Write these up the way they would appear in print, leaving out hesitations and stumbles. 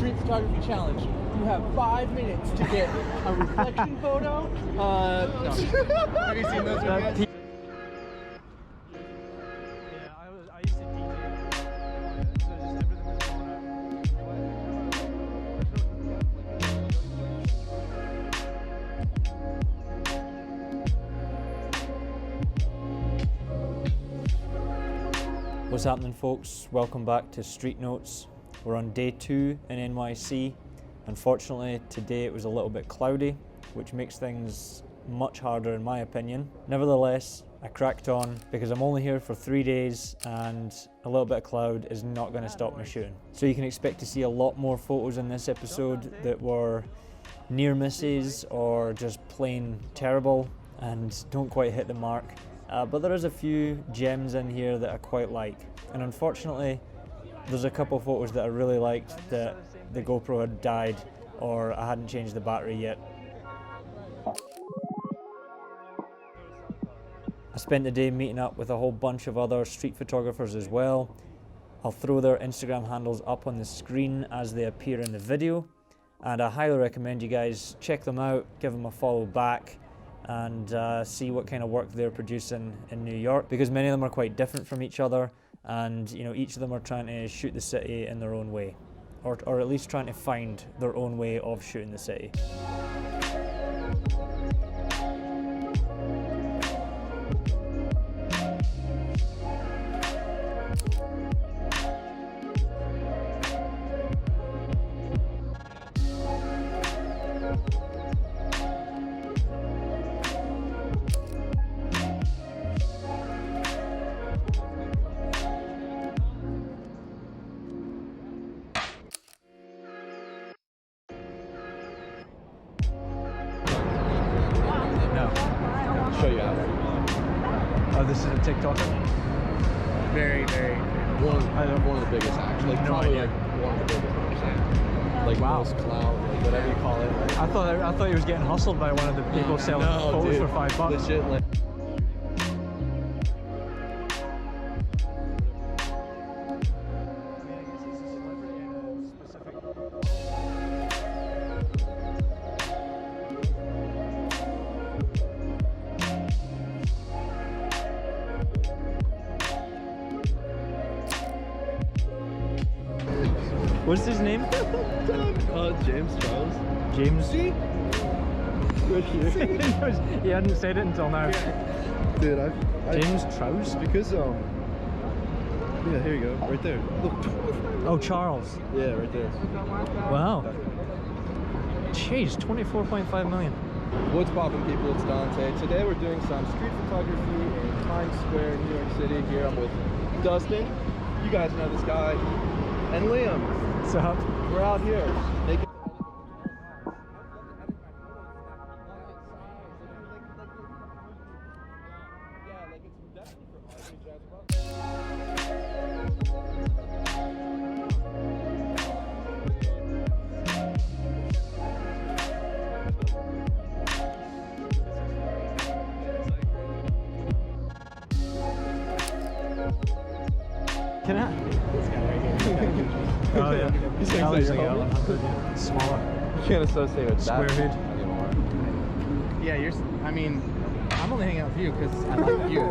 street photography challenge. You have 5 minutes to get a reflection photo. No. Have you seen those videos? I used to DJ, so just everything was going on. What's happening, folks? Welcome back to Street Notes. We're on day 2 in NYC. Unfortunately, today it was a little bit cloudy, which makes things much harder in my opinion. Nevertheless, I cracked on because I'm only here for 3 days and a little bit of cloud is not going to stop me shooting. So you can expect to see a lot more photos in this episode that were near misses or just plain terrible and don't quite hit the mark. But there is a few gems in here that I quite like. And unfortunately, there's a couple photos that I really liked that the GoPro had died or I hadn't changed the battery yet. I spent the day meeting up with a whole bunch of other street photographers as well. I'll throw their Instagram handles up on the screen as they appear in the video, and I highly recommend you guys check them out, give them a follow back, and see what kind of work they're producing in New York, because many of them are quite different from each other, and you know, each of them are trying to shoot the city in their own way, or at least trying to find their own way of shooting the city. Show you how. Oh, this is a TikTok? Very, very. One of the biggest, actually. Like, No probably idea. like one of the biggest. Like Wow. most clout, like whatever you call it. Like, I thought he was getting hustled by one of the people selling no, photos dude, for $5. Legit, like. What's his name? James Charles. James? See? Right here. He hadn't said it until now. Dude, James Trouse? Because, yeah, here you go. Right there. Look. Oh, Charles. Yeah, right there. Wow. Jeez, 24.5 million. What's poppin', people? It's Dante. Today we're doing some street photography in Times Square, New York City. Here I'm with Dustin. You guys know this guy. And Liam. What's up? We're out here making. Can I? Oh yeah. He's gonna Alex say like your homie? 100, yeah. Smaller. You can't associate with Square that hood. anymore. Yeah, I mean, I'm only hanging out with you because I like you.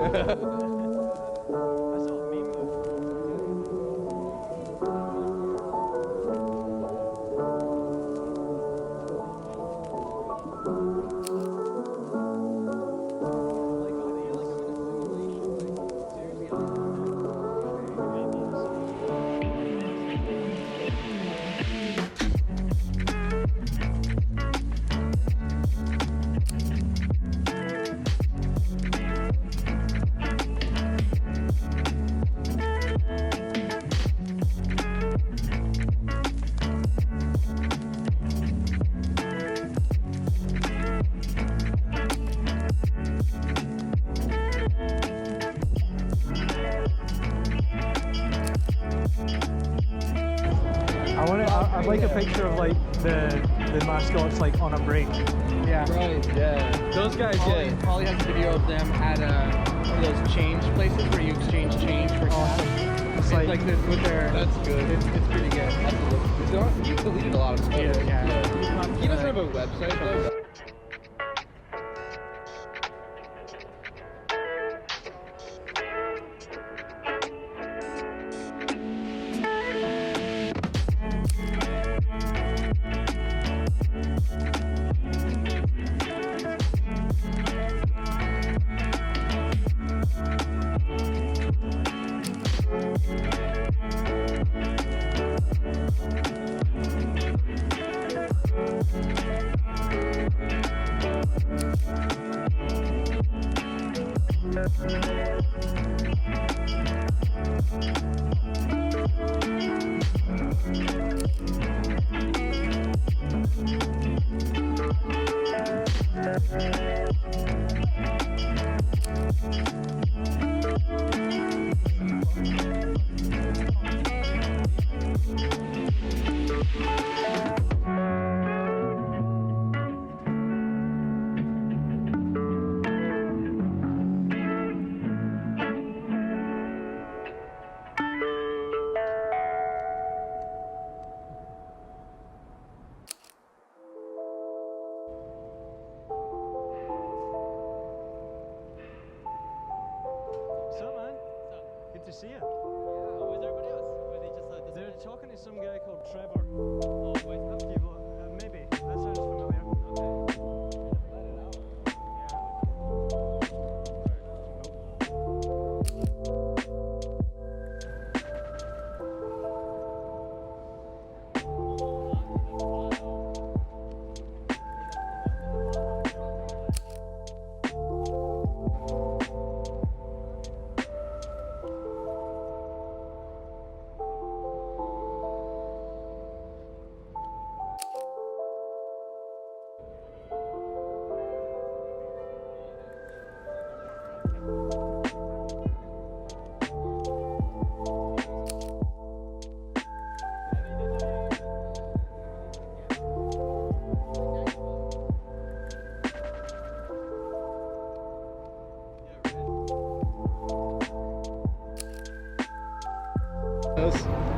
I'd like a picture of like the mascots like on a break. Yeah. Right, yeah. Those guys, yeah. Holly has a video of them at one of those change places where you exchange change for cash. It's like this with their. That's good. It's pretty good. Absolutely. deleted a lot of stuff. Yeah. He doesn't have a website though. To see you. Oh, is everybody else? Were they just like they're talking to some guy called Trevor. Oh, wait, maybe. That sounds familiar. Okay. Let it out.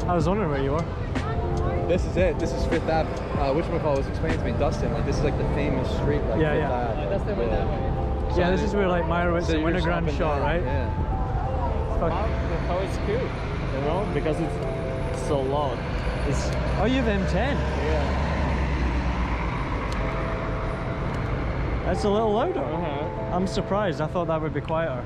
I was wondering where you were. This is it. This is Fifth Ave. Whatchamacallit was explaining to me, Dustin. Like this is like the famous street, like Yeah, Fifth yeah. Ave. Dustin went that way. Yeah, this is where like Meyerowitz So and you're Wintergrand shopping shot, there, right? Yeah. Fuck. How it's cool, you know, because it's so loud. It's Oh, you have M10. yeah. That's a little louder. Uh-huh. I'm surprised. I thought that would be quieter.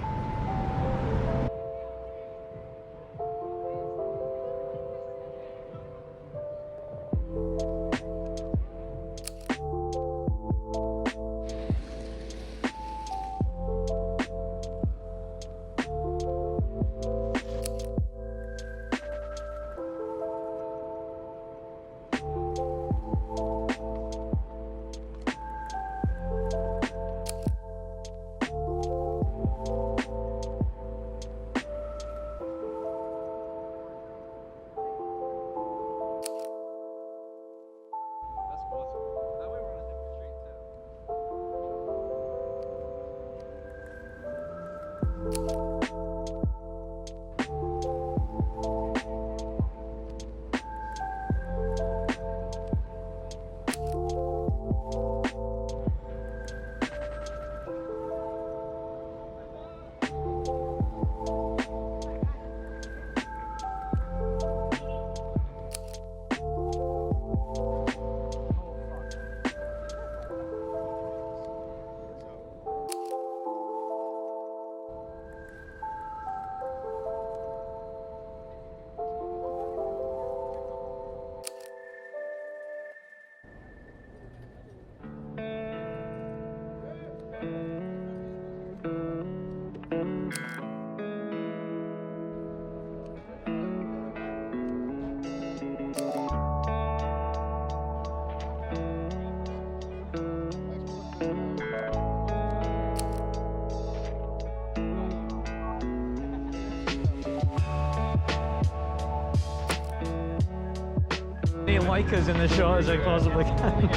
Leicas in the shot as I possibly can.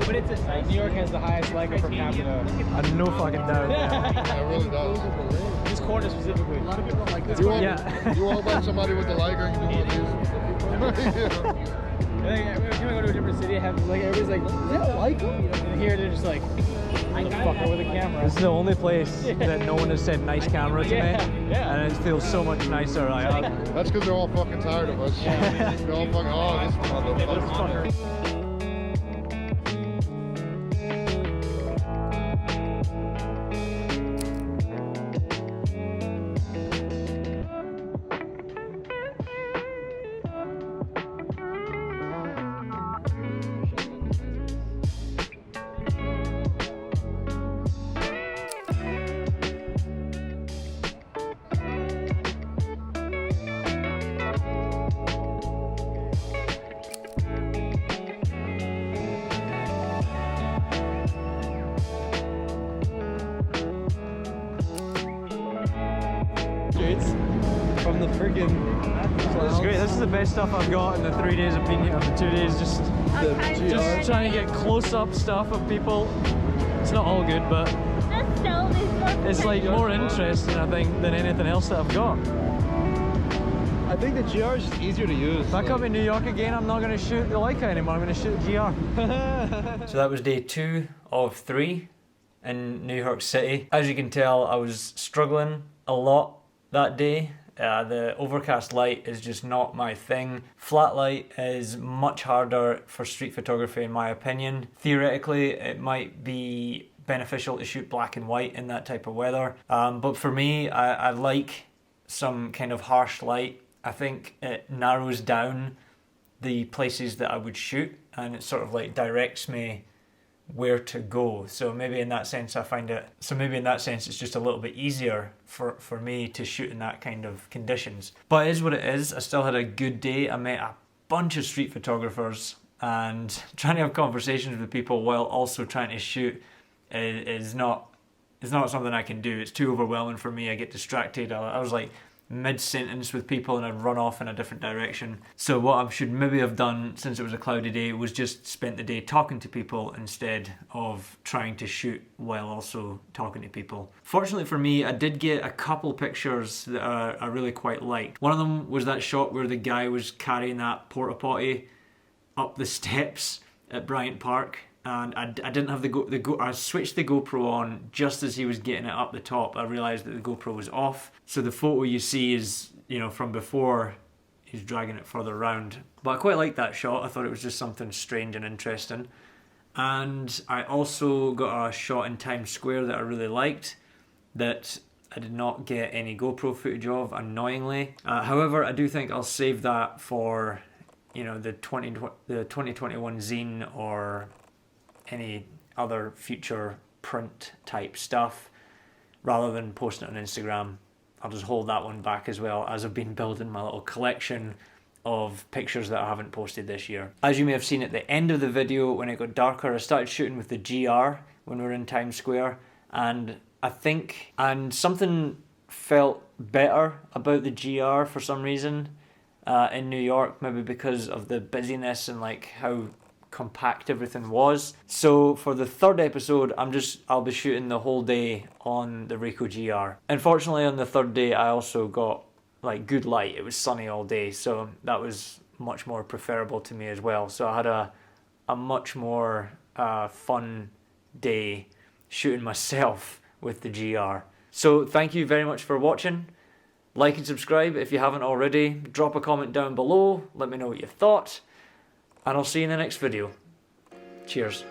But it's a, New York has the highest Leica per capita. I no fucking doubt. Yeah, it really does. This corner specifically. A lot of people like this. You want to let somebody with the Leica and you want to use it? Like, every time I go to a different city, I have like everybody's like, is that a Leica? And here they're just like, I fuck her with a camera. This is the only place that no one has said nice camera to me, Yeah. and it feels so much nicer. That's because they're all fucking tired of us. They're all fucking, oh, this motherfucker. From the friggin' This is great. This is the best stuff I've got in the 3 days of being here. Of the 2 days, just trying to get close-up stuff of people. It's not all good, but it's like more interesting, I think, than anything else that I've got. I think the GR is just easier to use. If I come to New York again, I'm not going to shoot the Leica anymore. I'm going to shoot the GR. So that was day 2 of 3 in New York City. As you can tell, I was struggling a lot that day. The overcast light is just not my thing. Flat light is much harder for street photography in my opinion. Theoretically, it might be beneficial to shoot black and white in that type of weather. But for me, I like some kind of harsh light. I think it narrows down the places that I would shoot, and it sort of like directs me where to go. So maybe in that sense it's just a little bit easier for me to shoot in that kind of conditions. But it is what it is. I still had a good day. I met a bunch of street photographers, and trying to have conversations with people while also trying to shoot is not something I can do. It's too overwhelming for me. I get distracted. I was like mid-sentence with people and I'd run off in a different direction. So what I should maybe have done, since it was a cloudy day, was just spent the day talking to people instead of trying to shoot while also talking to people. Fortunately for me, I did get a couple pictures that I really quite liked. One of them was that shot where the guy was carrying that porta potty up the steps at Bryant Park, and I didn't have I switched the GoPro on just as he was getting it up the top. I realised that the GoPro was off, so the photo you see is, you know, from before he's dragging it further around. But I quite liked that shot. I thought it was just something strange and interesting. And I also got a shot in Times Square that I really liked that I did not get any GoPro footage of, annoyingly. However, I do think I'll save that for, you know, the 2021 zine or any other future print type stuff, rather than posting it on Instagram. I'll just hold that one back as well, as I've been building my little collection of pictures that I haven't posted this year. As you may have seen at the end of the video, when it got darker, I started shooting with the GR when we were in Times Square, and something felt better about the GR for some reason in New York, maybe because of the busyness and like how compact everything was. So for the third episode, I'll be shooting the whole day on the Ricoh GR. Unfortunately, on the third day, I also got like good light. It was sunny all day, so that was much more preferable to me as well. So I had a much more fun day shooting myself with the GR. So thank you very much for watching. Like and subscribe if you haven't already. Drop a comment down below. Let me know what you thought. And I'll see you in the next video. Cheers.